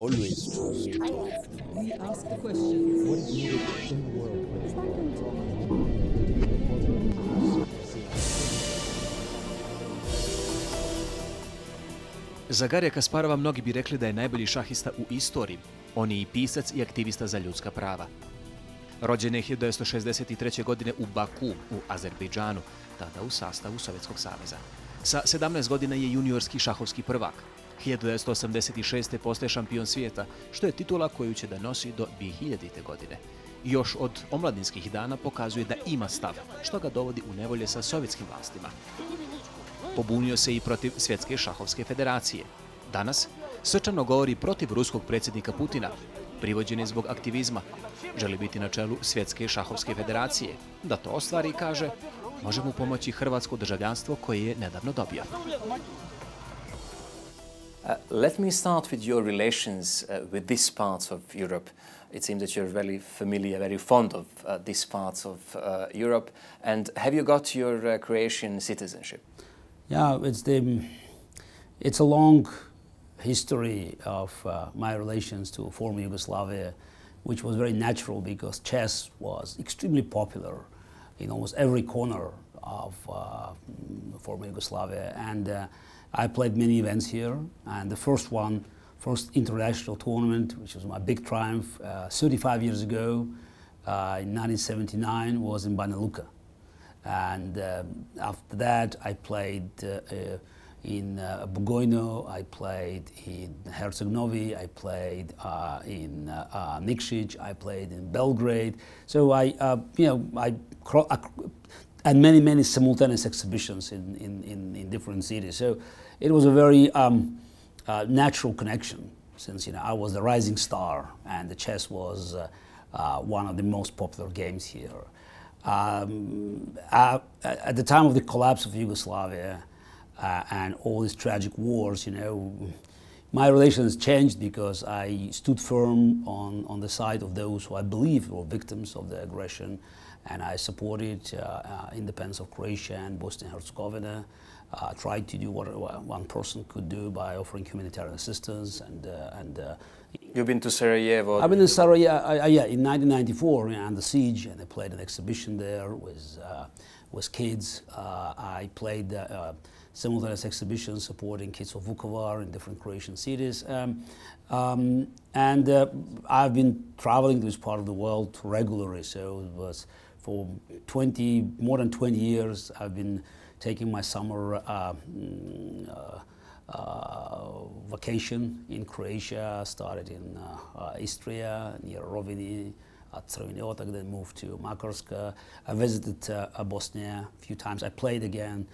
Always trust. We ask the questions. What is needed in the world right Za Garija Kasparova mnogi bi rekli da je najbolji šahista u istoriji. On je i pisac i aktivista za ljudska prava. Rođen je 1963. godine u Baku, u Azerbejdžanu, tada u sastavu Sovjetskog saveza. Sa 17 godina je juniorski šahovski prvak. 1986. postaje šampion svijeta, što je titula koju će da nosi do 2000. godine. Još od omladinskih dana pokazuje da ima stav, što ga dovodi u nevolje sa sovjetskim vlastima. Pobunio se i protiv Svjetske šahovske federacije. Danas srčano govori protiv ruskog predsjednika Putina, privođen je zbog aktivizma. Želi biti na čelu Svjetske šahovske federacije. Da to ostvari, kaže, može mu pomoći hrvatsko državljanstvo koje je nedavno dobio. Let me start with your relations with this part of Europe. It seems that you're very familiar, very fond of this part of Europe. And have you got your Croatian citizenship? Yeah, it's a long history of my relations to former Yugoslavia, which was very natural because chess was extremely popular in almost every corner of former Yugoslavia. And I played many events here, and the first international tournament, which was my big triumph 35 years ago, in 1979, was in Banja Luka. And after that, I played in Bugojno, I played in Herceg Novi, I played in Nikšić, I played in Belgrade. So I and many simultaneous exhibitions in different cities. So it was a very natural connection, since I was the rising star and the chess was one of the most popular games here. At the time of the collapse of Yugoslavia and all these tragic wars, my relations changed because I stood firm on the side of those who I believe were victims of the aggression, and I supported independence of Croatia and Bosnia and Herzegovina. Tried to do what one person could do by offering humanitarian assistance and You've been to Sarajevo? I've been in Sarajevo, yeah, in 1994, under siege, and I played an exhibition there with kids. I played simultaneous exhibitions supporting kids of Vukovar in different Croatian cities. And I've been traveling to this part of the world regularly, so it was for more than 20 years, I've been taking my summer vacation in Croatia. Started in Istria, near Rovini, Crveni Otok, then moved to Makarska. I visited Bosnia a few times. I played again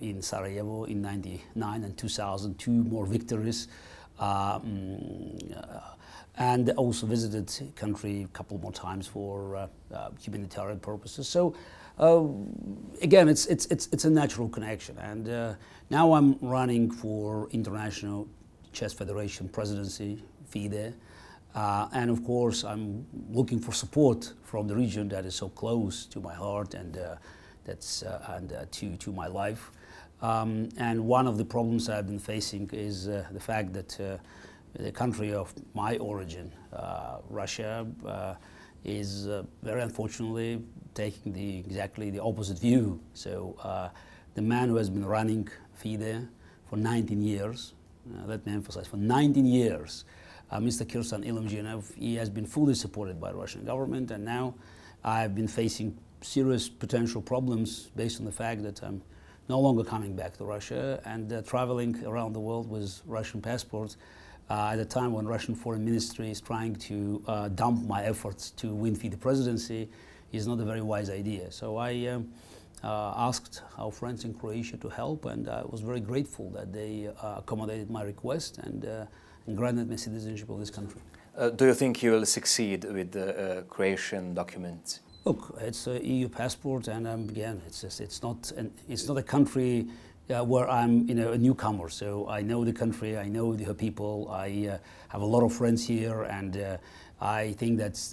in Sarajevo in '99 and 2000, two more victories. And also visited the country a couple more times for humanitarian purposes. So again, it's a natural connection. And now I'm running for International Chess Federation presidency, FIDE. And of course, I'm looking for support from the region that is so close to my heart and to my life. And one of the problems I've been facing is the fact that the country of my origin, Russia, is very unfortunately taking exactly the opposite view. So the man who has been running FIDE for 19 years, let me emphasize, for 19 years, Mr. Kirsan Ilimjanov, he has been fully supported by the Russian government, and now I've been facing serious potential problems based on the fact that I'm no longer coming back to Russia and traveling around the world with Russian passports at a time when Russian Foreign Ministry is trying to dump my efforts to win FIDE presidency is not a very wise idea. So I asked our friends in Croatia to help, and I was very grateful that they accommodated my request and granted me citizenship of this country. Do you think you will succeed with the Croatian documents? Look, it's an EU passport, and again, it's not a country where I'm a newcomer. So I know the country, I know the people, I have a lot of friends here, and I think that's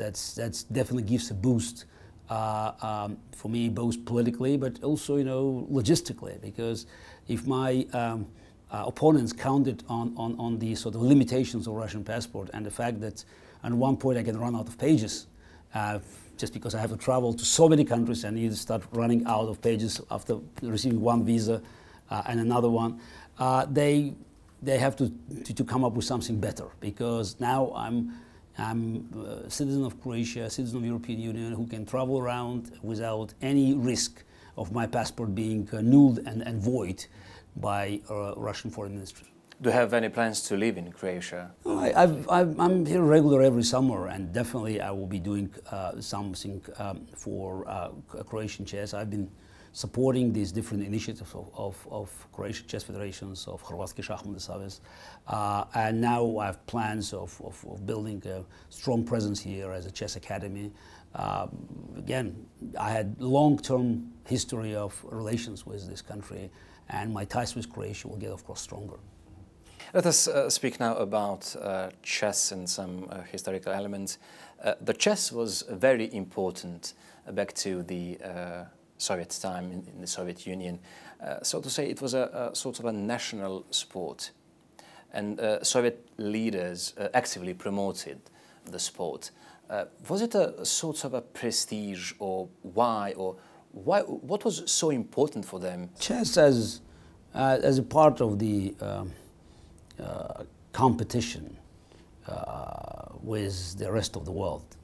definitely gives a boost for me, both politically but also logistically, because if my opponents counted on the sort of limitations of Russian passport and the fact that at one point I can run out of pages just because I have to travel to so many countries and you start running out of pages after receiving one visa and another one. They have to come up with something better, because now I'm a citizen of Croatia, a citizen of the European Union who can travel around without any risk of my passport being nulled and void by Russian Foreign Ministry. Do you have any plans to live in Croatia? I'm here regular every summer, and definitely I will be doing something for Croatian chess. I've been supporting these different initiatives of Croatian chess federations, of Hrvatski Šahmatni Savez, and now I have plans of building a strong presence here as a chess academy. Again, I had long-term history of relations with this country, and my ties with Croatia will get, of course, stronger. Let us speak now about chess and some historical elements. The chess was very important back to the Soviet time in the Soviet Union. So to say, it was a sort of a national sport, and Soviet leaders actively promoted the sport. Was it a sort of a prestige, or why, what was so important for them? Chess as a part of the competition with the rest of the world,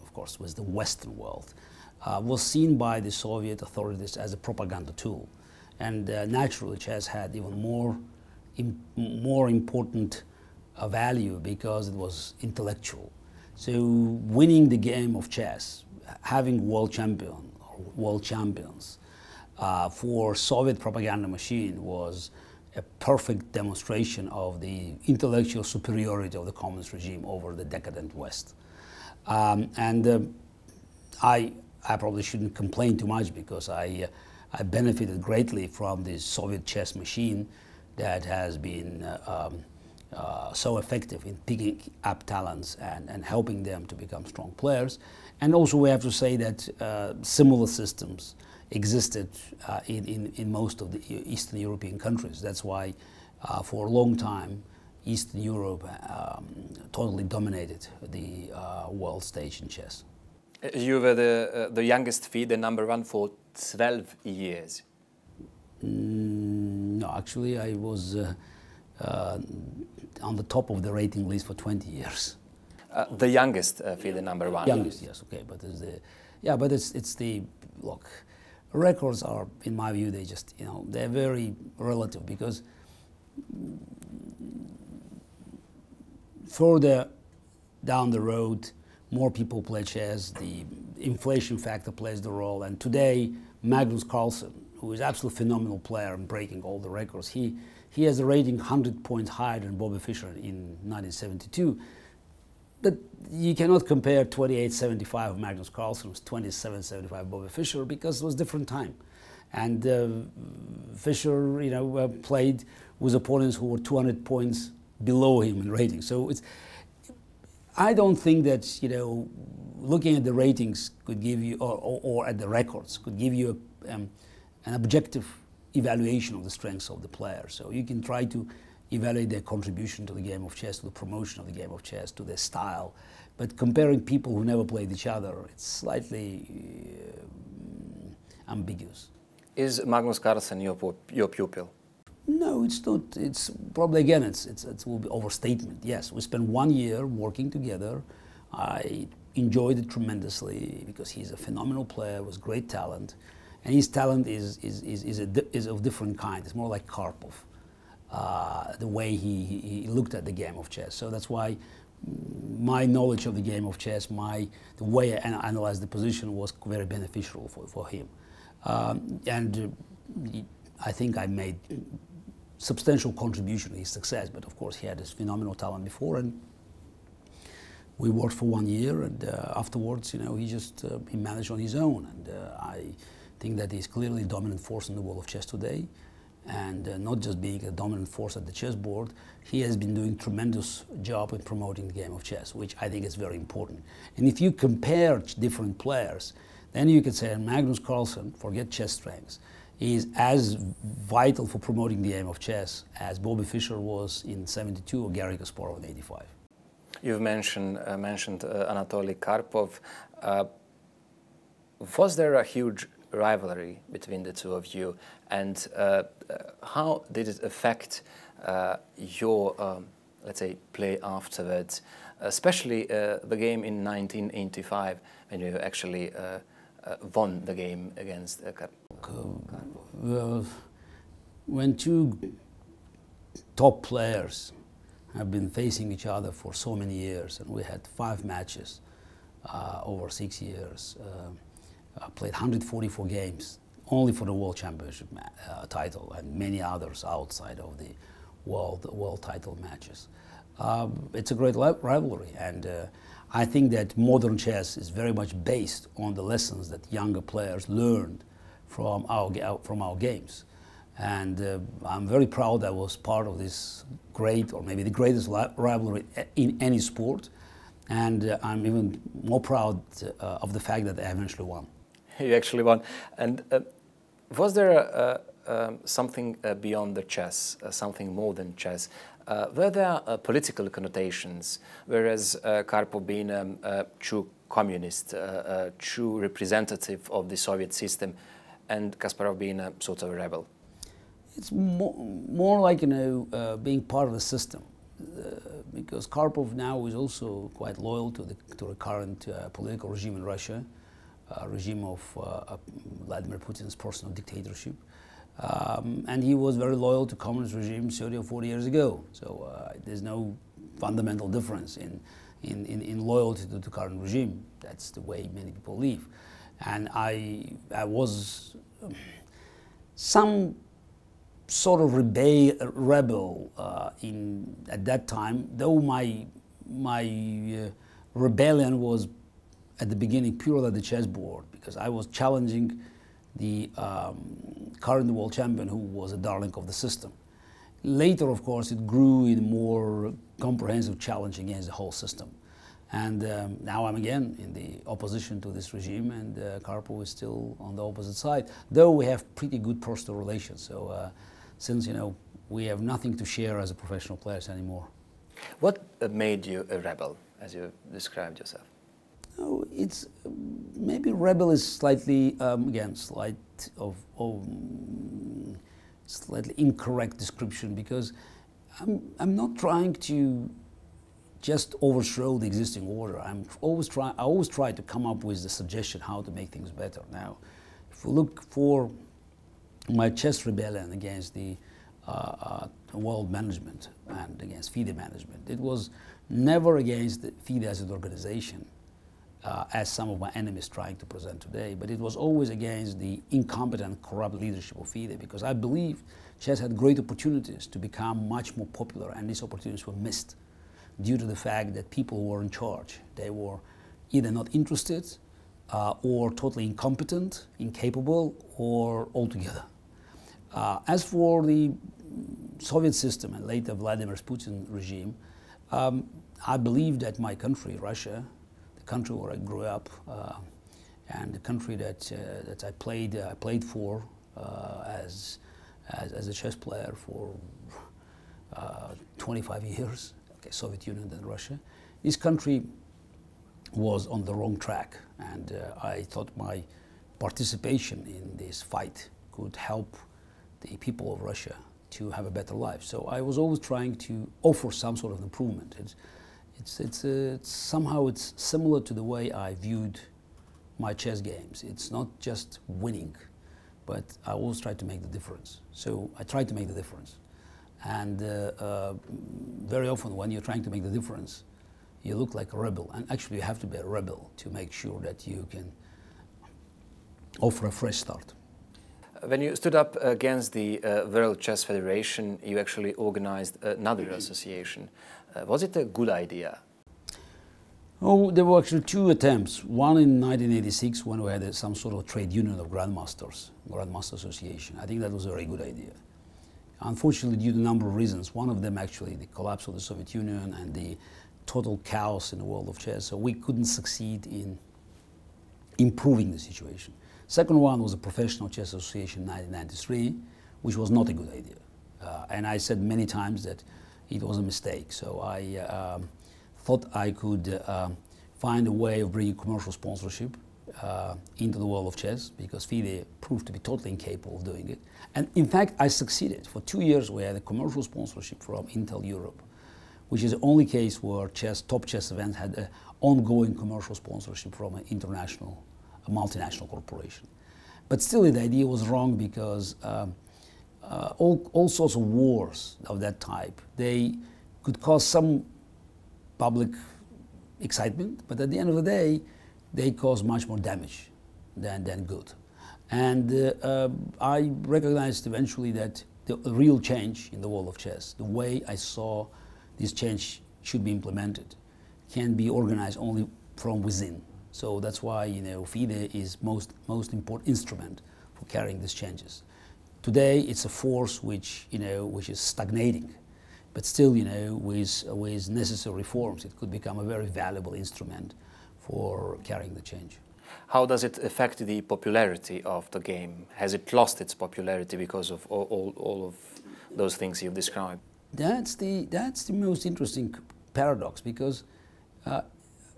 of course, with the Western world, was seen by the Soviet authorities as a propaganda tool. And naturally, chess had even more important value because it was intellectual. So winning the game of chess, having world champions for Soviet propaganda machine was a perfect demonstration of the intellectual superiority of the communist regime over the decadent West. I probably shouldn't complain too much, because I benefited greatly from this Soviet chess machine that has been so effective in picking up talents and helping them to become strong players. And also we have to say that similar systems existed in most of the Eastern European countries. That's why for a long time Eastern Europe totally dominated the world stage in chess. You were the youngest FIDE #1 for 12 years. No, actually I was on the top of the rating list for 20 years. The youngest FIDE #1? Youngest, yes, okay, but it's the, look, records are, in my view, they just, they're very relative, because further down the road, more people play chess, the inflation factor plays the role, and today Magnus Carlsen, who is an absolutely phenomenal player and breaking all the records, he has a rating 100 points higher than Bobby Fischer in 1972. But you cannot compare 28.75 of Magnus Carlsen with 27.75 of Bobby Fischer, because it was a different time. And Fischer, played with opponents who were 200 points below him in rating. So I don't think that, looking at the ratings could give you, or at the records, could give you an objective evaluation of the strengths of the player. So you can try to evaluate their contribution to the game of chess, to the promotion of the game of chess, to their style. But comparing people who never played each other, it's slightly ambiguous. Is Magnus Carlsen your pupil? No, it's not. It's probably, again, it will be overstatement. Yes, we spent 1 year working together. I enjoyed it tremendously, because he's a phenomenal player with great talent, and his talent is of different kind. It's more like Karpov, the way he looked at the game of chess. So that's why my knowledge of the game of chess, the way I analyzed the position was very beneficial for him. And I think I made substantial contribution to his success, but of course he had this phenomenal talent before, and we worked for 1 year, and afterwards, he managed on his own, and I think that he's clearly a dominant force in the world of chess today, and not just being a dominant force at the chessboard, he has been doing a tremendous job in promoting the game of chess, which I think is very important. And if you compare different players, then you could say Magnus Carlsen, forget chess strengths, is as vital for promoting the aim of chess as Bobby Fischer was in '72 or Gari Kasparov in '85. You've mentioned Anatoly Karpov. Was there a huge rivalry between the two of you, and how did it affect your, let's say, play afterwards, especially the game in 1985 when you actually won the game against Karpov? Well, when two top players have been facing each other for so many years, and we had 5 matches over 6 years, played 144 games only for the World Championship title, and many others outside of the world title matches. It's a great rivalry, and I think that modern chess is very much based on the lessons that younger players learned from our games. And I'm very proud I was part of this great, or maybe the greatest rivalry in any sport. And I'm even more proud of the fact that I eventually won. You actually won. And was there something beyond the chess, something more than chess? Were there political connotations, whereas Karpov being a true communist, a true representative of the Soviet system, and Kasparov being a sort of a rebel? It's more like, being part of the system, because Karpov now is also quite loyal to the current political regime in Russia, regime of Vladimir Putin's personal dictatorship. And he was very loyal to communist regime 30 or 40 years ago. So there's no fundamental difference in loyalty to the current regime. That's the way many people live. And I was some sort of rebel at that time, though my rebellion was at the beginning purely at the chessboard, because I was challenging the current world champion, who was a darling of the system. Later, of course, it grew in a more comprehensive challenge against the whole system. And now I'm again in the opposition to this regime, and Karpov is still on the opposite side, though we have pretty good personal relations. So since, we have nothing to share as a professional players anymore. What made you a rebel, as you described yourself? Oh, it's maybe rebel is slightly again slightly incorrect description, because I'm not trying to just overthrow the existing order. I always try to come up with the suggestion how to make things better. Now, if we look for my chess rebellion against the world management and against FIDE management, it was never against the FIDE as an organization, as some of my enemies trying to present today, but it was always against the incompetent, corrupt leadership of FIDE, because I believe chess had great opportunities to become much more popular, and these opportunities were missed due to the fact that people who were in charge, they were either not interested or totally incompetent, incapable, or altogether. As for the Soviet system and later Vladimir Putin regime, I believe that my country, Russia, the country where I grew up, and the country that I played for as a chess player for 25 years, okay, Soviet Union and Russia, this country was on the wrong track, and I thought my participation in this fight could help the people of Russia to have a better life. So I was always trying to offer some sort of improvement. Somehow it's similar to the way I viewed my chess games. It's not just winning, but I always try to make the difference. So I try to make the difference. And very often when you're trying to make the difference, you look like a rebel. And actually you have to be a rebel to make sure that you can offer a fresh start. When you stood up against the World Chess Federation, you actually organized another association. Was it a good idea? Oh, there were actually 2 attempts. One in 1986, when we had some sort of trade union of grandmasters, Grandmaster Association. I think that was a very good idea. Unfortunately, due to a number of reasons, one of them actually the collapse of the Soviet Union and the total chaos in the world of chess, so we couldn't succeed in improving the situation. Second one was the Professional Chess Association in 1993, which was not a good idea. And I said many times that it was a mistake. So I thought I could find a way of bringing commercial sponsorship into the world of chess, because FIDE proved to be totally incapable of doing it. And in fact, I succeeded. For 2 years, we had a commercial sponsorship from Intel Europe, which is the only case where top chess events had an ongoing commercial sponsorship from an international, a multinational corporation. But still, the idea was wrong, because all sorts of wars of that type, they could cause some public excitement, but at the end of the day, they cause much more damage than good. And I recognized eventually that the real change in the world of chess, the way I saw this change should be implemented, can be organized only from within. So that's why, you know, FIDE is most important instrument for carrying these changes. Today, it's a force which, you know, which is stagnating, but still, you know, with necessary reforms, it could become a very valuable instrument for carrying the change. How does it affect the popularity of the game? Has it lost its popularity because of all of those things you've described? That's the most interesting paradox, because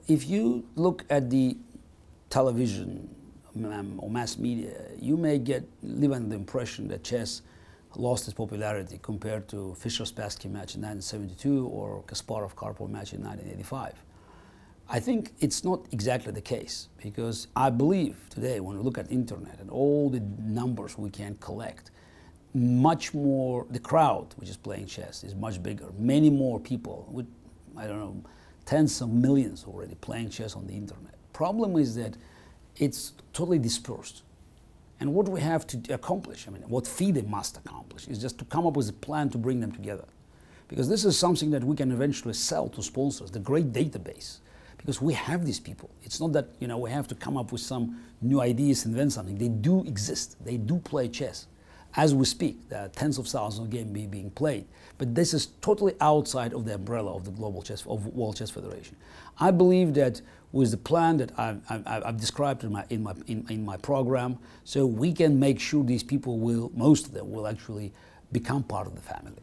if you look at the television or mass media, you may live under the impression that chess lost its popularity compared to Fischer-Spassky match in 1972 or Kasparov-Karpov match in 1985. I think it's not exactly the case, because I believe today, when we look at internet and all the numbers we can collect, much more, the crowd which is playing chess is much bigger. Many more people, with, I don't know, tens of millions already playing chess on the internet. Problem is that it's totally dispersed. And what we have to accomplish, I mean, what FIDE must accomplish, is just to come up with a plan to bring them together. Because this is something that we can eventually sell to sponsors, the great database. Because we have these people. It's not that, you know, we have to come up with some new ideas, invent something. They do exist. They do play chess. As we speak, there are tens of thousands of games being played. But this is totally outside of the umbrella of the global chess, of World Chess Federation. I believe that with the plan that I've described in my program, so we can make sure these people will, most of them will actually become part of the family.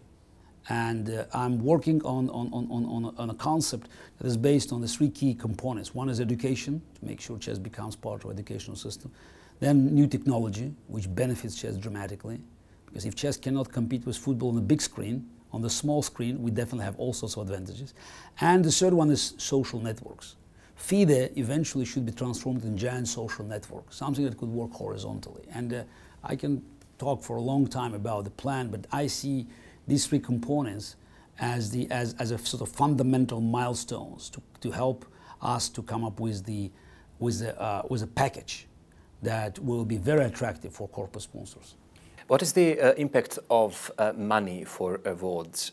And I'm working on a concept that is based on the three key components. One is education, to make sure chess becomes part of the educational system. Then new technology, which benefits chess dramatically. Because if chess cannot compete with football on the big screen, on the small screen, we definitely have all sorts of advantages. And the third one is social networks. FIDE eventually should be transformed into a giant social network, something that could work horizontally. And I can talk for a long time about the plan, but I see these three components as a sort of fundamental milestones to help us to come up with a package that will be very attractive for corporate sponsors. What is the impact of money for awards?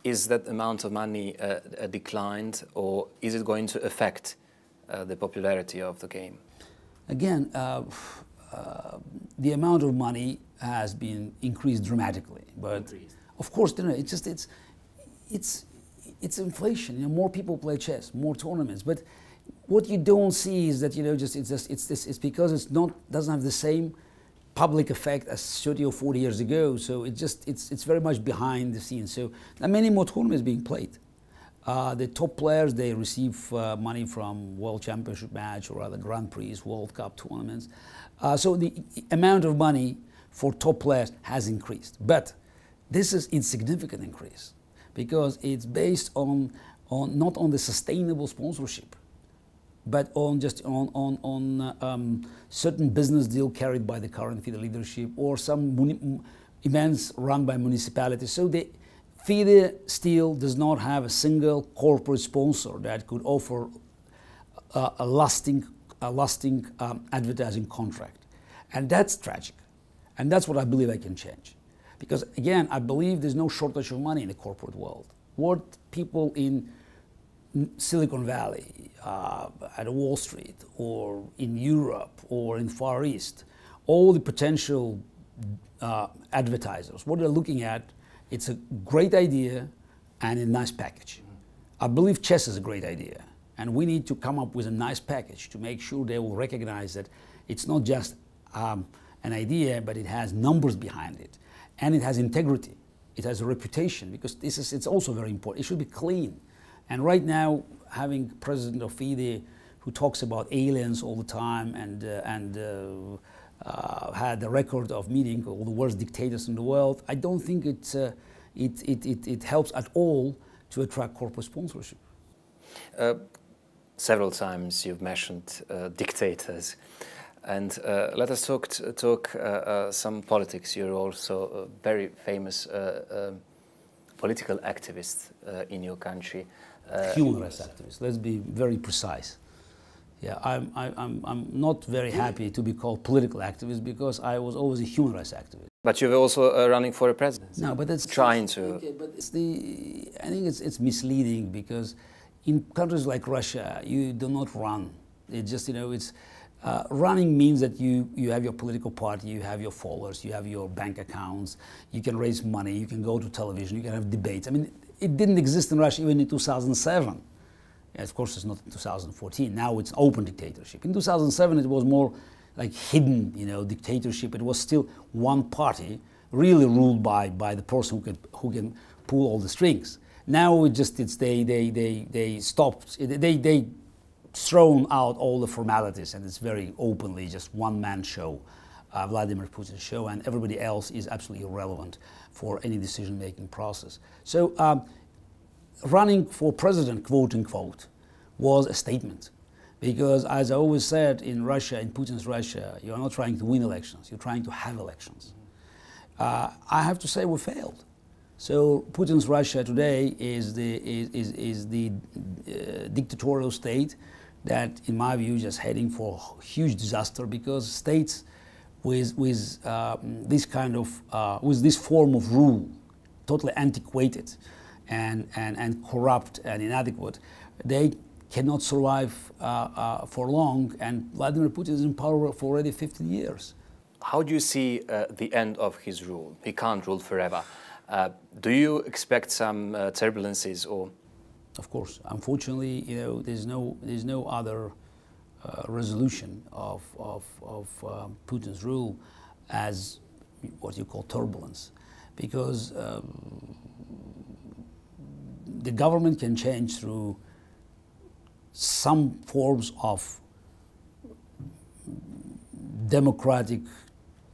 Is that amount of money declined, or is it going to affect the popularity of the game? Again, the amount of money has been increased dramatically, but of course, you know, it's inflation. You know, more people play chess, more tournaments. But what you don't see is that, you know, it's because doesn't have the same public effect as 30 or 40 years ago. So it's very much behind the scenes. So there are many more tournaments being played. The top players, they receive money from World Championship match or other Grand Prix, World Cup tournaments. So the amount of money for top players has increased. But this is an insignificant increase, because it's based on not on the sustainable sponsorship, but on certain business deal carried by the current FIDE leadership, or some events run by municipalities. So the FIDE still does not have a single corporate sponsor that could offer a lasting advertising contract, and that's tragic. And that's what I believe I can change. Because again, I believe there's no shortage of money in the corporate world. What people in Silicon Valley, at Wall Street, or in Europe, or in Far East, all the potential advertisers, what they're looking at, it's a great idea and a nice package. I believe chess is a great idea, and we need to come up with a nice package to make sure they will recognize that it's not just an idea, but it has numbers behind it, and it has integrity. It has a reputation, because it's also very important. It should be clean. And right now, having President of FIDE who talks about aliens all the time and had the record of meeting all the worst dictators in the world, I don't think it helps at all to attract corporate sponsorship. Several times you've mentioned dictators, and let us talk some politics. You're also a very famous political activist in your country. Human rights activist. Let's be very precise. Yeah, I'm not very happy to be called political activist, because I was always a human rights activist. But you were also running for a presidency. No, but that's trying to. Okay, but I think it's misleading, because in countries like Russia, you do not run. It just, running means that you have your political party, you have your followers, you have your bank accounts, you can raise money, you can go to television, you can have debates. I mean, it didn't exist in Russia even in 2007. Of course, it's not in 2014. Now it's open dictatorship. In 2007, it was more like hidden, dictatorship. It was still one party, really ruled by the person who can pull all the strings. Now they stopped. They thrown out all the formalities, and it's very openly just one-man show, Vladimir Putin's show, and everybody else is absolutely irrelevant for any decision-making process. So running for president, quote unquote, was a statement. Because as I always said, in Russia, in Putin's Russia, you're not trying to win elections, you're trying to have elections. I have to say we failed. So Putin's Russia today is the dictatorial state that, in my view, is just heading for huge disaster, because states with this kind of with this form of rule, totally antiquated and corrupt and inadequate, they cannot survive for long. And Vladimir Putin is in power for already 15 years. How do you see the end of his rule? He can't rule forever. Do you expect some turbulences or? Of course. Unfortunately, there's no other resolution of Putin's rule as what you call turbulence, because the government can change through some forms of democratic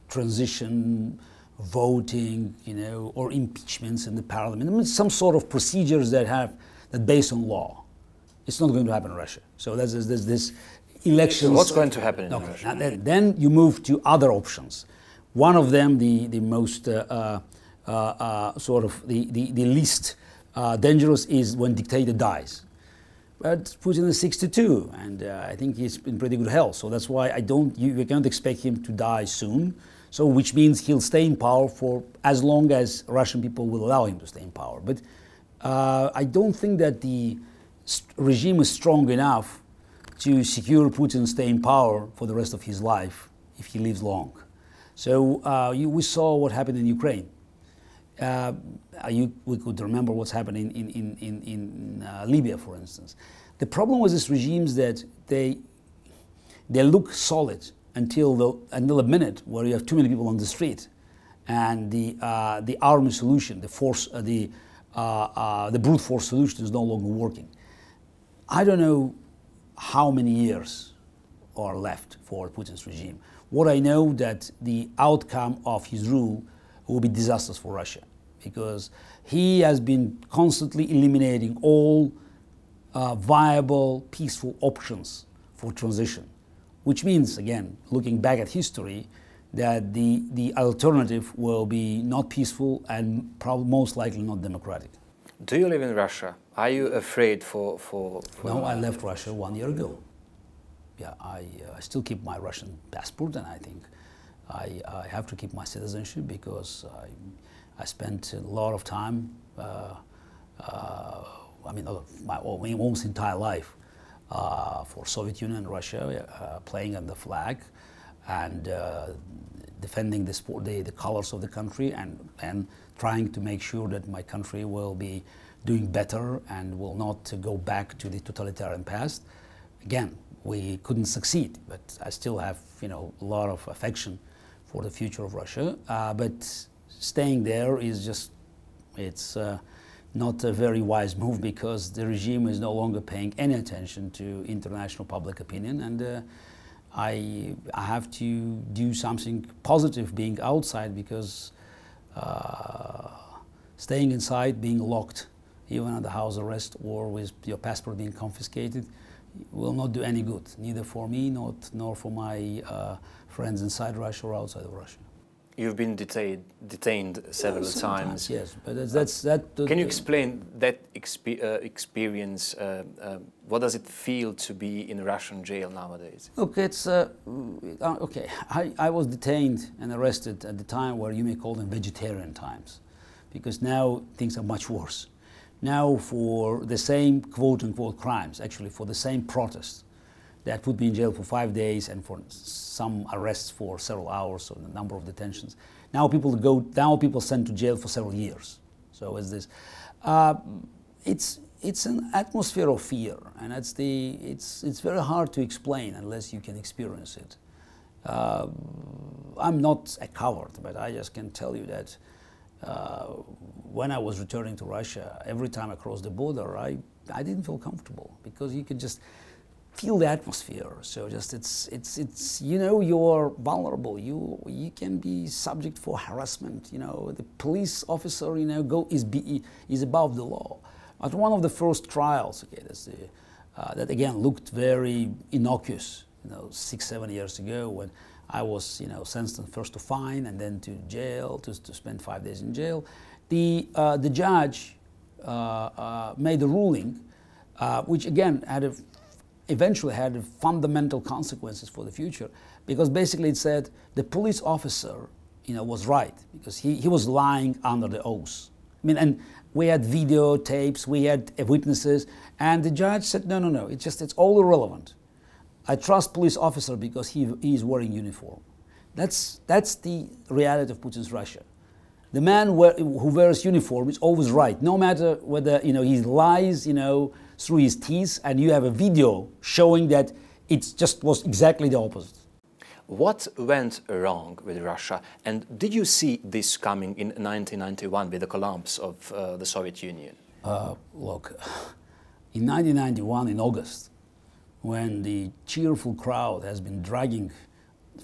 transition, voting, or impeachments in the parliament. I mean, some sort of procedures that based on law. It's not going to happen in Russia. So there's this elections. What's going to happen in Russia? Then you move to other options. One of them, the most sort of the least dangerous, is when dictator dies. But Putin is 62, and I think he's in pretty good health. So that's why we can't expect him to die soon. So which means he'll stay in power for as long as Russian people will allow him to stay in power. But I don't think that the regime is strong enough to secure Putin stay in power for the rest of his life if he lives long. So we saw what happened in Ukraine. We could remember what's happening in Libya, for instance. The problem with these regimes that they look solid until a minute where you have too many people on the street, and the army solution, the brute force solution is no longer working. I don't know how many years are left for Putin's regime. What I know that the outcome of his rule will be disastrous for Russia, because he has been constantly eliminating all viable, peaceful options for transition, which means, again, looking back at history, that the alternative will be not peaceful and most likely not democratic. Do you live in Russia? Are you afraid for No, I left Russia 1 year ago. Yeah, I still keep my Russian passport, and I think I have to keep my citizenship, because I spent a lot of time, my almost entire life for Soviet Union and Russia, playing on the flag and defending the colors of the country, and trying to make sure that my country will be doing better and will not go back to the totalitarian past. Again, we couldn't succeed. But I still have, you know, a lot of affection for the future of Russia. But staying there is just, it's not a very wise move, because the regime is no longer paying any attention to international public opinion, and I have to do something positive being outside, because staying inside, being locked, even under house arrest or with your passport being confiscated, will not do any good, neither for me nor for my friends inside Russia or outside of Russia. You've been detained several times. Yes, but that. Can you explain that experience? What does it feel to be in a Russian jail nowadays? Look, it's okay. I was detained and arrested at the time where you may call them vegetarian times, because now things are much worse. Now, for the same quote-unquote crimes, actually for the same protests that put me in jail for 5 days and for some arrests for several hours, or a number of detentions, now people sent to jail for several years. So is this? It's an atmosphere of fear, and it's very hard to explain unless you can experience it. I'm not a coward, but I just can tell you that when I was returning to Russia, every time I crossed the border, I didn't feel comfortable, because you could just feel the atmosphere. So just it's you know, you're vulnerable. You can be subject for harassment. You know, the police officer, you know, is above the law. At one of the first trials, okay, that again looked very innocuous, you know, 6-7 years ago, when I was, you know, sentenced first to fine and then to jail, to spend 5 days in jail. The judge made a ruling, which again eventually had fundamental consequences for the future, because basically it said the police officer, you know, was right, because he was lying under the oath. I mean, and we had videotapes, we had witnesses, and the judge said, no, it's all irrelevant. I trust police officer because he is wearing uniform. That's the reality of Putin's Russia. The man who wears uniform is always right, no matter whether, you know, he lies, you know, through his teeth, and you have a video showing that it just was exactly the opposite. What went wrong with Russia, and did you see this coming in 1991 with the collapse of the Soviet Union? Look, in 1991, in August, when the cheerful crowd has been dragging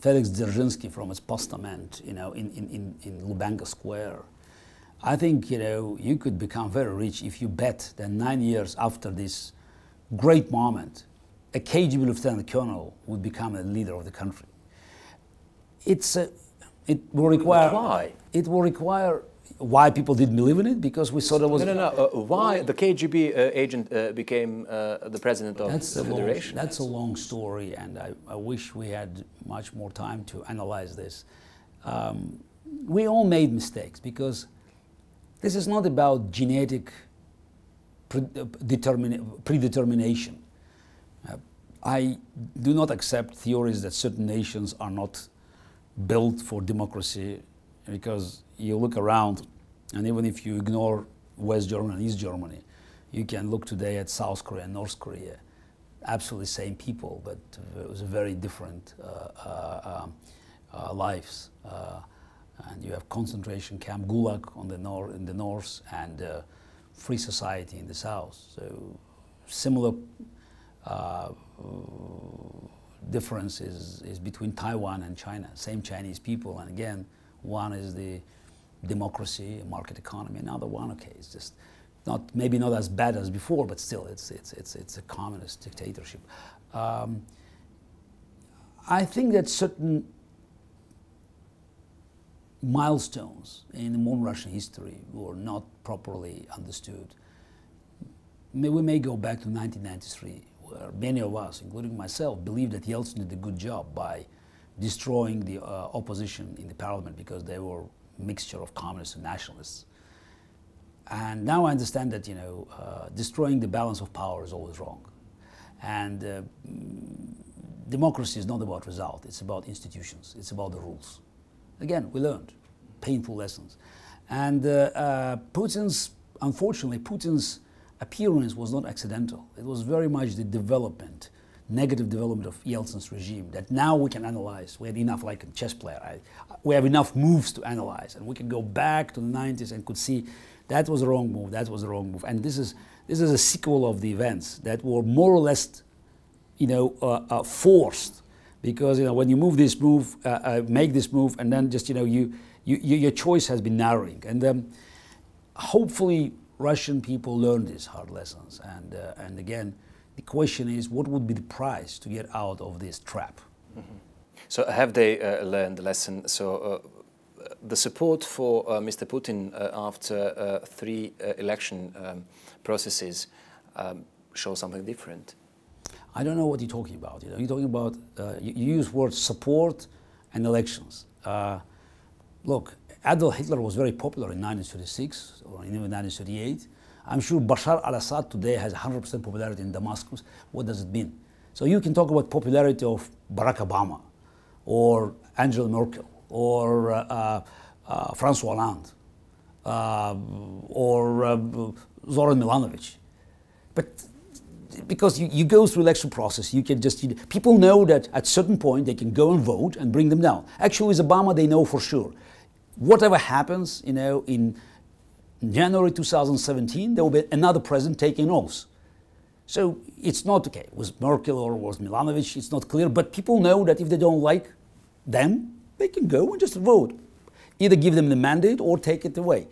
Felix Dzerzhinsky from his postament, you know, in Lubyanka Square, I think, you know, you could become very rich if you bet that 9 years after this great moment, a KGB lieutenant colonel would become a leader of the country. It will require. Why? It will require. Why people didn't believe in it? Because we saw there was. No. Why the KGB agent became the president of the Federation? That's a long story, and I wish we had much more time to analyze this. We all made mistakes, because this is not about genetic predetermination. I do not accept theories that certain nations are not built for democracy, because you look around, and even if you ignore West Germany and East Germany, you can look today at South Korea and North Korea. Absolutely same people, but it was very different lives. And you have concentration camp Gulag in the north, and free society in the south. So similar difference is between Taiwan and China. Same Chinese people, and again, one is the democracy, market economy. Another one, okay, it's just maybe not as bad as before, but still, it's a communist dictatorship. I think that certain milestones in modern Russian history were not properly understood. We may go back to 1993, where many of us, including myself, believed that Yeltsin did a good job by destroying the opposition in the parliament, because they were a mixture of communists and nationalists. And now I understand that, you know, destroying the balance of power is always wrong. And democracy is not about result, it's about institutions, it's about the rules. Again, we learned painful lessons. And unfortunately, Putin's appearance was not accidental. It was very much the development, negative development of Yeltsin's regime that now we can analyze. We had enough, like a chess player, we have enough moves to analyze, and we can go back to the 90s and could see that was the wrong move, that was the wrong move. And this is a sequel of the events that were more or less, forced, because when you move this move, make this move, and then just your choice has been narrowing, and hopefully Russian people learn these hard lessons. And again, the question is, what would be the price to get out of this trap? Mm-hmm. So have they learned the lesson? So the support for Mr. Putin after 3 election processes shows something different. I don't know what you're talking about. You're talking about, you use words support and elections. Look, Adolf Hitler was very popular in 1936 or even 1938. I'm sure Bashar al-Assad today has 100% popularity in Damascus. What does it mean? So you can talk about popularity of Barack Obama or Angela Merkel or François Hollande or Zoran Milanovic. But because you go through election process, you can just, people know that at certain point they can go and vote and bring them down. Actually with Obama they know for sure. Whatever happens, in January 2017, there will be another president taking oath. So it's not, okay, was Merkel or was Milanovic, it's not clear, but people know that if they don't like them, they can go and just vote. Either give them the mandate or take it away.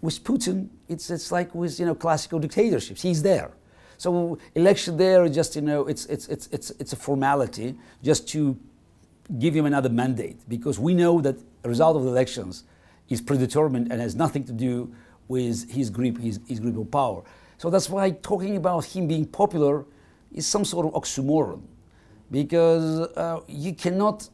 With Putin, it's like with, classical dictatorships, he's there. So election there is just, it's a formality just to give him another mandate, because we know that the result of the elections is predetermined and has nothing to do with his grip of power. So that's why talking about him being popular is some sort of oxymoron, because you cannot,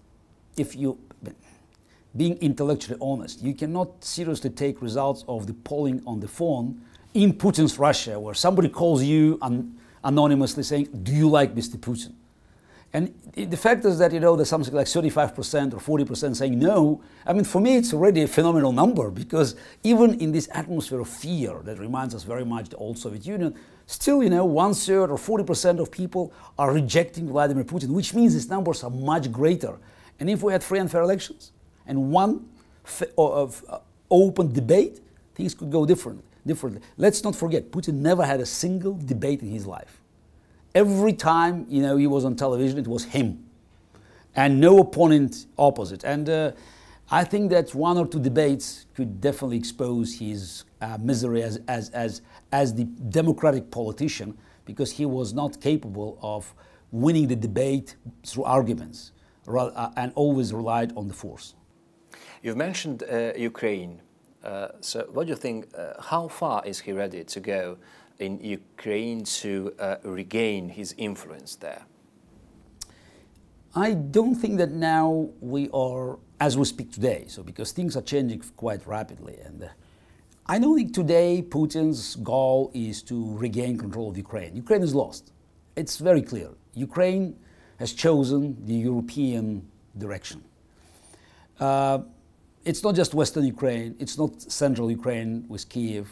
being intellectually honest, you cannot seriously take results of the polling on the phone in Putin's Russia, where somebody calls you anonymously saying, do you like Mr. Putin? And the fact is that, there's something like 35% or 40% saying no. I mean, for me, it's already a phenomenal number, because even in this atmosphere of fear that reminds us very much of the old Soviet Union, still, 1/3 or 40% of people are rejecting Vladimir Putin, which means these numbers are much greater. And if we had free and fair elections and one open debate, things could go differently. Let's not forget, Putin never had a single debate in his life. Every time, he was on television, it was him, and no opponent opposite. And I think that 1 or 2 debates could definitely expose his misery as the democratic politician, because he was not capable of winning the debate through arguments, and always relied on the force. You've mentioned Ukraine. So what do you think, how far is he ready to go in Ukraine to regain his influence there? I don't think that now we are, as we speak today, so because things are changing quite rapidly, and I don't think today Putin's goal is to regain control of Ukraine. Ukraine is lost. It's very clear. Ukraine has chosen the European direction. It's not just Western Ukraine, it's not Central Ukraine with Kiev,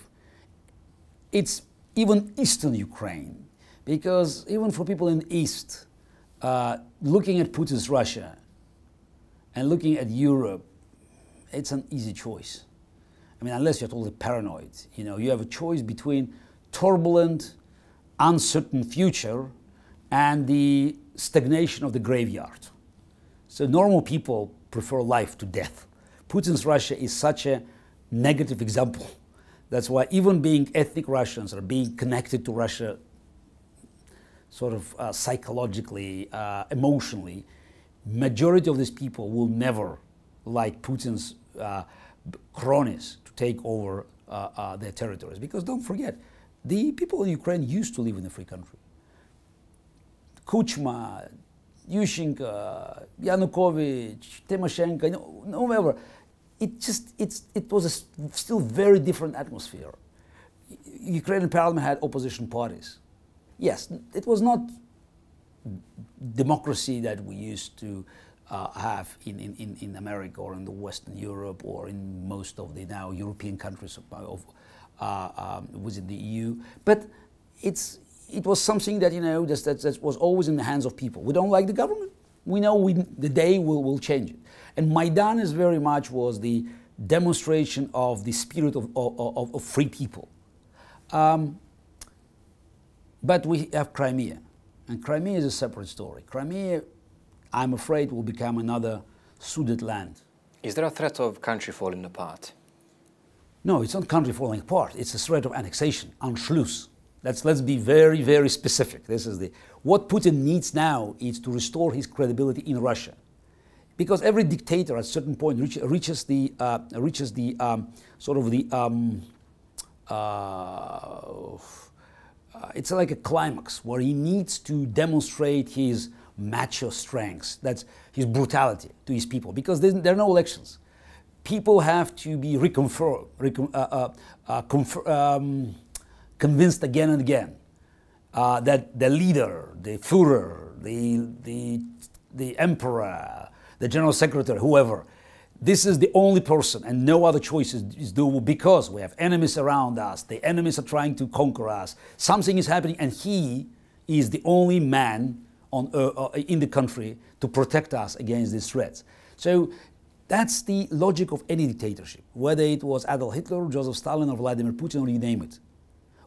it's even Eastern Ukraine, because even for people in the East, looking at Putin's Russia and looking at Europe, it's an easy choice. I mean, unless you're totally paranoid, you have a choice between turbulent, uncertain future and the stagnation of the graveyard. So normal people prefer life to death. Putin's Russia is such a negative example. That's why even being ethnic Russians or being connected to Russia sort of psychologically, emotionally, majority of these people will never like Putin's cronies to take over their territories. Because don't forget, the people in Ukraine used to live in a free country. Kuchma, Yushchenko, Yanukovych, Tymoshenko, whoever. It was a still very different atmosphere. Ukrainian parliament had opposition parties. Yes, it was not democracy that we used to have in America or in the Western Europe or in most of the now European countries within the EU. But it was something that, that was always in the hands of people. We don't like the government. We know the day will change it. And Maidan is very much was the demonstration of the spirit of free people. But we have Crimea. And Crimea is a separate story. Crimea, I'm afraid, will become another Sudetenland. Is there a threat of country falling apart? No, it's not country falling apart. It's a threat of annexation, Anschluss. Let's be very, very specific. What Putin needs now is to restore his credibility in Russia, because every dictator at a certain point reaches the it's like a climax where he needs to demonstrate his macho strengths, that's his brutality to his people, because there are no elections. People have to be convinced again and again that the leader, the Führer, the emperor, the general secretary, whoever, this is the only person and no other choice is doable, because we have enemies around us, the enemies are trying to conquer us, something is happening, and he is the only man in the country to protect us against these threats. So that's the logic of any dictatorship, whether it was Adolf Hitler, Joseph Stalin, or Vladimir Putin, or you name it.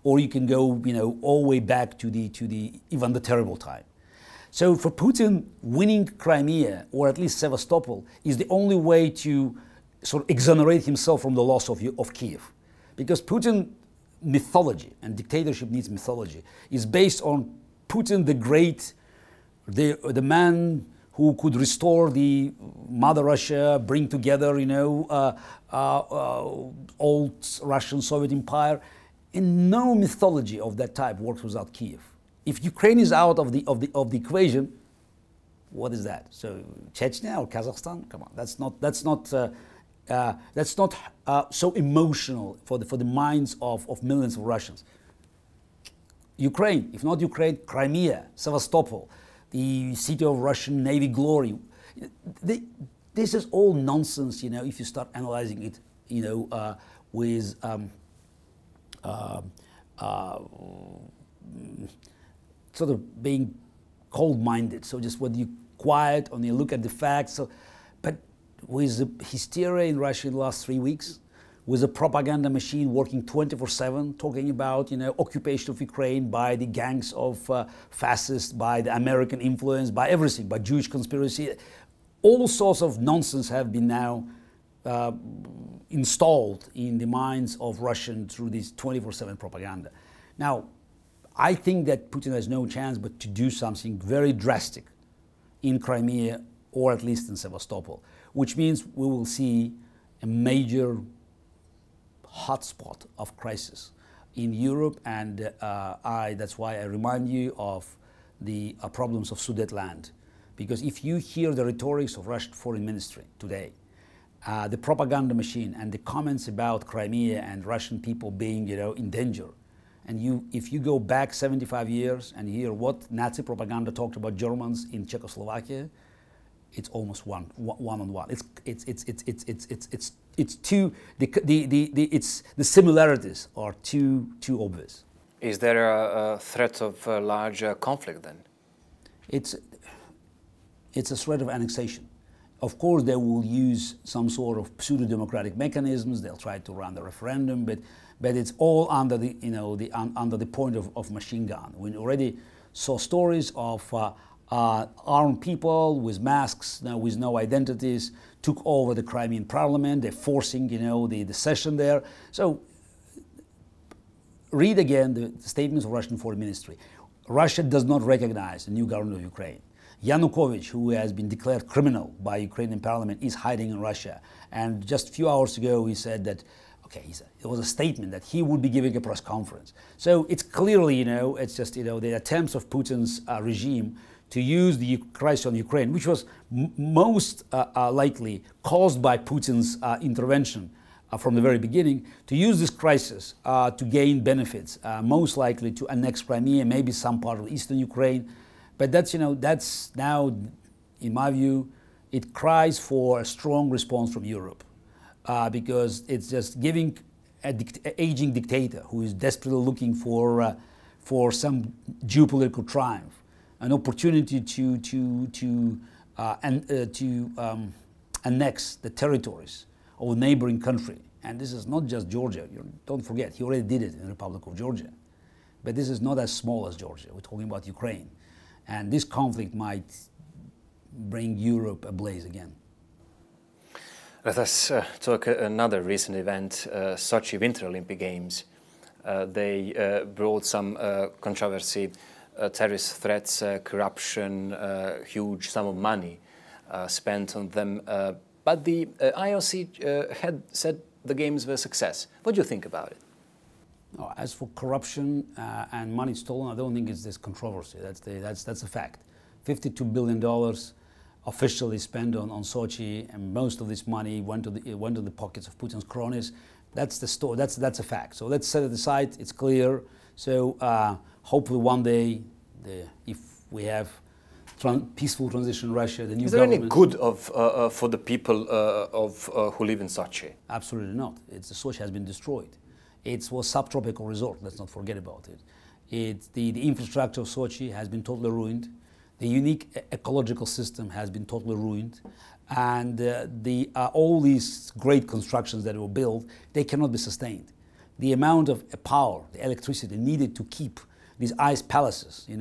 Or you can go, all the way back to the Ivan the Terrible time. So for Putin, winning Crimea, or at least Sevastopol, is the only way to sort of exonerate himself from the loss of Kiev. Because Putin mythology, and dictatorship needs mythology, is based on Putin the Great, the man who could restore the Mother Russia, bring together, old Russian Soviet Empire. And no mythology of that type works without Kiev. If Ukraine is out of the equation, what is that? So Chechnya or Kazakhstan? Come on, that's not so emotional for the minds of millions of Russians. Ukraine, if not Ukraine, Crimea, Sevastopol, the city of Russian Navy glory. This is all nonsense, if you start analyzing it, with sort of being cold-minded. So just when you quiet and you look at the facts. But with the hysteria in Russia in the last 3 weeks, with a propaganda machine working 24/7, talking about occupation of Ukraine by the gangs of fascists, by the American influence, by everything, by Jewish conspiracy, all sorts of nonsense have been now installed in the minds of Russians through this 24/7 propaganda. Now, I think that Putin has no chance but to do something very drastic in Crimea, or at least in Sevastopol, which means we will see a major hotspot of crisis in Europe, and that's why I remind you of the problems of Sudetenland. Because if you hear the rhetorics of Russian foreign ministry today, the propaganda machine and the comments about Crimea and Russian people being, in danger, and if you go back 75 years and hear what Nazi propaganda talked about Germans in Czechoslovakia, it's almost one on one. The similarities are too obvious. Is there a threat of a larger conflict then? It's a threat of annexation. Of course, they will use some sort of pseudo-democratic mechanisms. They'll try to run the referendum, but it's all under under the point of machine gun. We already saw stories of armed people with masks, with no identities, took over the Crimean parliament. They're forcing, the session there. So read again the statements of Russian foreign ministry. Russia does not recognize the new government of Ukraine. Yanukovych, who has been declared criminal by Ukrainian parliament, is hiding in Russia. And just a few hours ago, he said that, it was a statement that he would be giving a press conference. So it's clearly, it's just, the attempts of Putin's regime to use the crisis on Ukraine, which was most likely caused by Putin's intervention from the very beginning, to use this crisis to gain benefits, most likely to annex Crimea, maybe some part of eastern Ukraine. But that's now, in my view, it cries for a strong response from Europe, because it's just giving an aging dictator who is desperately looking for for some geopolitical triumph, an opportunity to annex the territories of a neighboring country. And this is not just Georgia. Don't forget, he already did it in the Republic of Georgia. But this is not as small as Georgia. We're talking about Ukraine. And this conflict might bring Europe ablaze again. Let us talk another recent event, Sochi Winter Olympic Games. They brought some controversy, terrorist threats, corruption, huge sum of money spent on them. But the IOC had said the games were a success. What do you think about it? As for corruption and money stolen, I don't think it's this controversy. That's a fact. $52 billion officially spent on Sochi, and most of this money went to the pockets of Putin's cronies. That's the story. That's a fact. So let's set it aside. It's clear. So hopefully one day, if we have peaceful transition in Russia, the new government. Is there any good for the people who live in Sochi? Absolutely not. Sochi has been destroyed. It was a subtropical resort. Let's not forget about it. The infrastructure of Sochi has been totally ruined. The unique ecological system has been totally ruined. And all these great constructions that were built, they cannot be sustained. The amount of power, the electricity needed to keep these ice palaces, in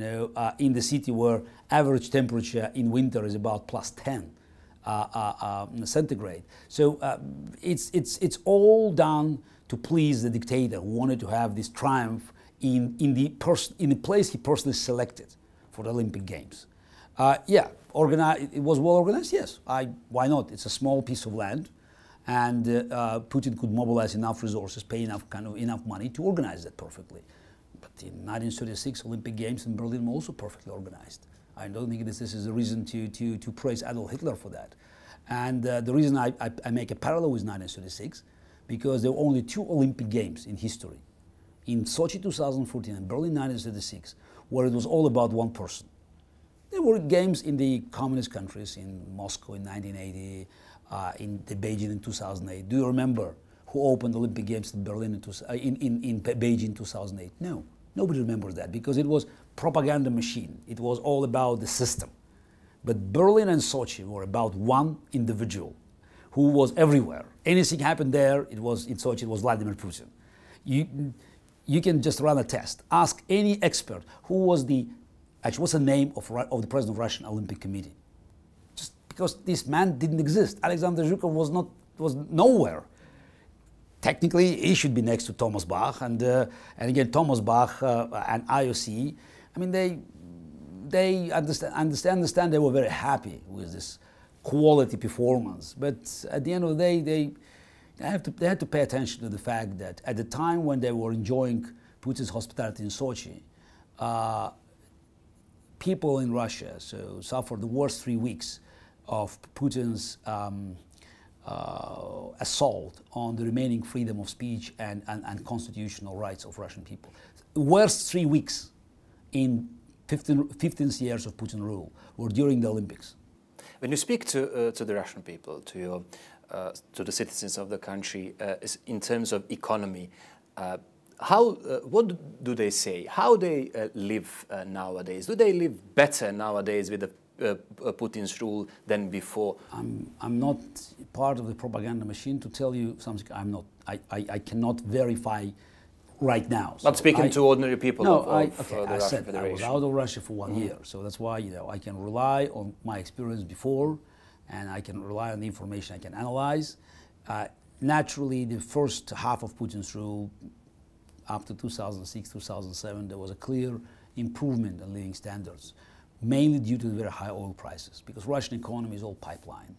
the city where average temperature in winter is about +10 centigrade. So it's all done to please the dictator who wanted to have this triumph in the place he personally selected for the Olympic Games. Yeah, it was well organized. Yes, why not? It's a small piece of land, and Putin could mobilize enough resources, pay enough money to organize that perfectly. But in 1936 Olympic Games in Berlin were also perfectly organized. I don't think this is a reason to praise Adolf Hitler for that. And the reason I make a parallel with 1936, because there were only 2 Olympic Games in history, in Sochi 2014 and Berlin 1936, where it was all about one person. There were games in the communist countries, in Moscow in 1980, in Beijing in 2008. Do you remember who opened Olympic Games in Berlin in Beijing in 2008? No, nobody remembers that, because it was propaganda machine. It was all about the system. But Berlin and Sochi were about one individual who was everywhere. Anything happened there, in Sochi, it was Vladimir Putin. You can just run a test. Ask any expert what's the name of the president of Russian Olympic Committee. Just because this man didn't exist. Alexander Zhukov was nowhere. Technically, he should be next to Thomas Bach, and again, Thomas Bach and IOC. I mean, they understand they were very happy with this quality performance, but at the end of the day, they had to pay attention to the fact that at the time when they were enjoying Putin's hospitality in Sochi, people in Russia suffered the worst 3 weeks of Putin's assault on the remaining freedom of speech and constitutional rights of Russian people. The worst 3 weeks in 15 years of Putin rule were during the Olympics. When you speak to the Russian people, to the citizens of the country, in terms of economy, what do they say? How they live nowadays? Do they live better nowadays with Putin's rule than before? I'm not part of the propaganda machine to tell you something. I cannot verify right now. But speaking to ordinary people of the Russian Federation. I was out of Russia for 1 year, so that's why I can rely on my experience before, and I can rely on the information I can analyze. Naturally, the first half of Putin's rule, after 2006, 2007, there was a clear improvement in living standards, mainly due to the very high oil prices, because Russian economy is all pipeline.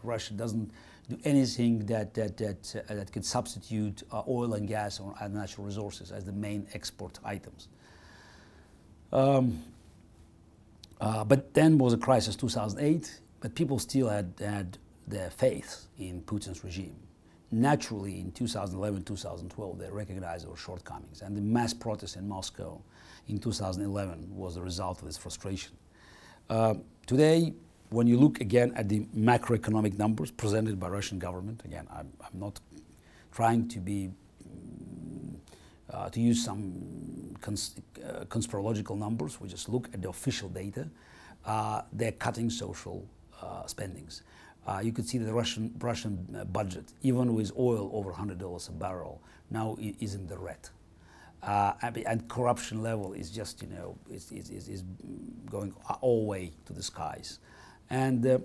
Russia doesn't do anything that could substitute oil and gas or other natural resources as the main export items. But then was a crisis, 2008, but people still had their faith in Putin's regime. Naturally, in 2011, 2012, they recognized their shortcomings, and the mass protest in Moscow in 2011 was the result of this frustration. Today, when you look again at the macroeconomic numbers presented by Russian government, again, I'm not trying to use some conspirological numbers. We just look at the official data. They're cutting social spendings. You could see the Russian budget, even with oil over $100 a barrel, now is in the red. And corruption level is just, you know, is going all the way to the skies. And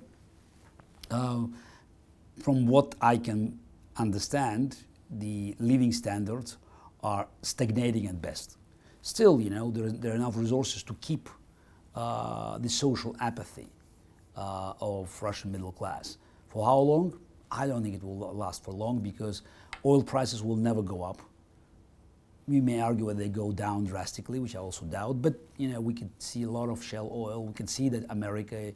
from what I can understand, the living standards are stagnating at best. Still, you know, there are enough resources to keep the social apathy of Russian middle class. For how long? I don't think it will last for long, because oil prices will never go up. We may argue whether they go down drastically, which I also doubt, but you know, we could see a lot of shale oil. We can see that America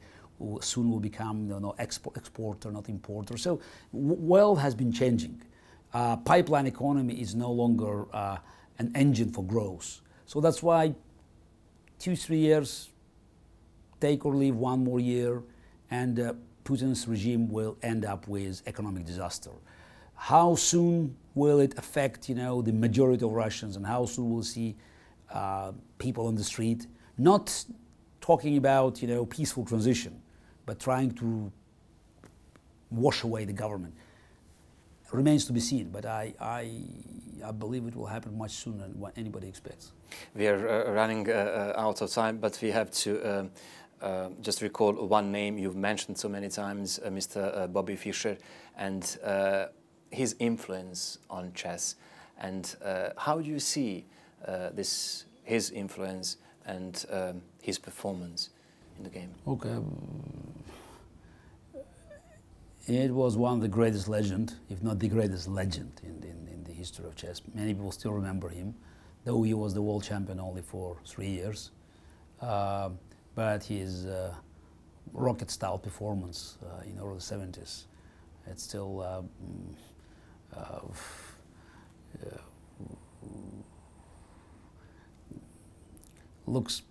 soon will become, you know, exporter, not importer. So world has been changing. Pipeline economy is no longer an engine for growth. So that's why 2-3 years, take or leave 1 more year, and Putin's regime will end up with economic disaster. How soon will it affect, you know, the majority of Russians, and how soon we'll see people on the street, not talking about, you know, peaceful transition, but trying to wash away the government, remains to be seen. But I believe it will happen much sooner than what anybody expects. We are running out of time, but we have to just recall one name you've mentioned so many times, Mr. Bobby Fischer, and his influence on chess. And how do you see his influence and his performance in the game? Okay. It was one of the greatest legend, if not the greatest legend in the history of chess. Many people still remember him, though he was the world champion only for 3 years. But his rocket-style performance in early 70s, it's still looks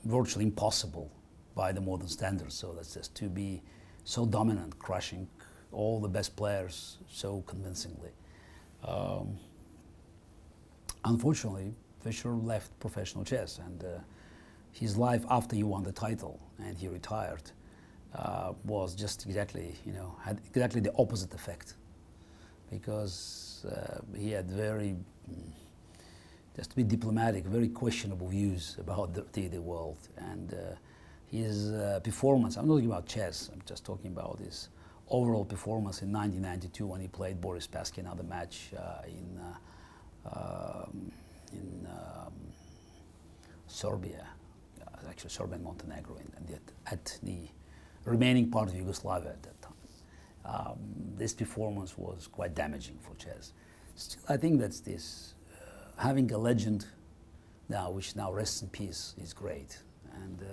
virtually impossible by the modern standards. So that's just to be so dominant, crushing all the best players so convincingly. Unfortunately, Fischer left professional chess, and his life after he won the title and he retired was just exactly, you know, had exactly the opposite effect, because he had very, just to be diplomatic, very questionable views about the world. And his performance, I'm not talking about chess, I'm just talking about his overall performance in 1992 when he played Boris Spassky another match in Serbia, actually Serbia and Montenegro, and at the remaining part of Yugoslavia at that time. This performance was quite damaging for chess. Still, I think that's this, having a legend now, which now rests in peace, is great. And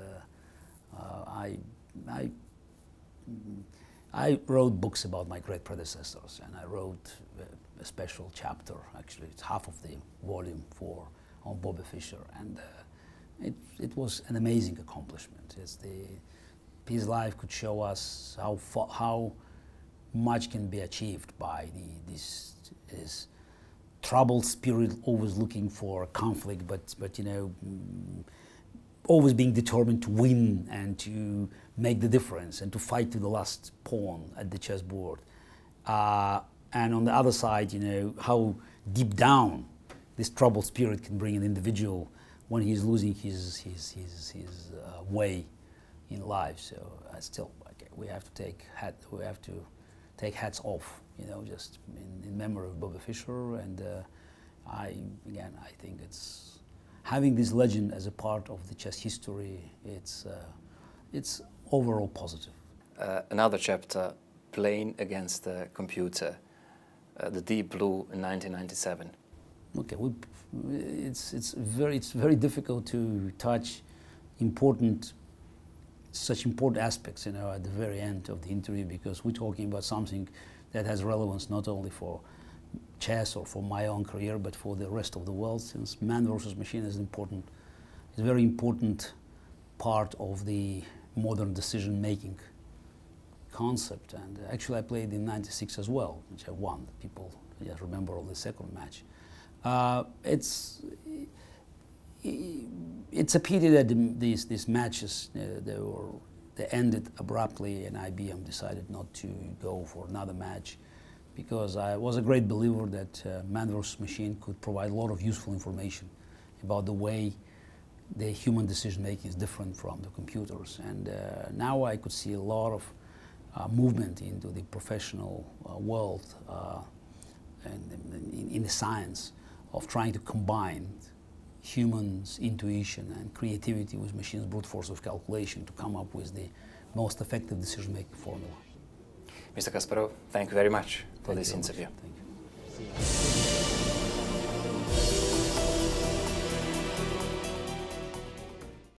I wrote books about my great predecessors, and I wrote a special chapter, actually it's half of the volume 4 on Bobby Fischer, and it was an amazing accomplishment. His life could show us how much can be achieved by this troubled spirit, always looking for conflict, but you know, always being determined to win and to make the difference and to fight to the last pawn at the chessboard. And on the other side, you know, how deep down this troubled spirit can bring an individual when he's losing his way in life. So still, okay, we have to take hats off, you know, just in memory of Bobby Fischer. And I think it's having this legend as a part of the chess history. It's overall positive. Another chapter, playing against the computer, the Deep Blue in 1997. Okay, it's very difficult to touch such important aspects, you know, at the very end of the interview, because we're talking about something that has relevance not only for chess or for my own career, but for the rest of the world, since man versus machine is a very important part of the modern decision-making concept. And actually I played in '96 as well, which I won. People just remember all the second match. it's a pity that these matches, they ended abruptly, and IBM decided not to go for another match, because I was a great believer that man versus machine could provide a lot of useful information about the way the human decision-making is different from the computers. And now I could see a lot of movement into the professional world and in the science of trying to combine humans' intuition and creativity with machines' brute force of calculation to come up with the most effective decision-making formula. Mr. Kasparov, thank you very much for this interview. Thank you.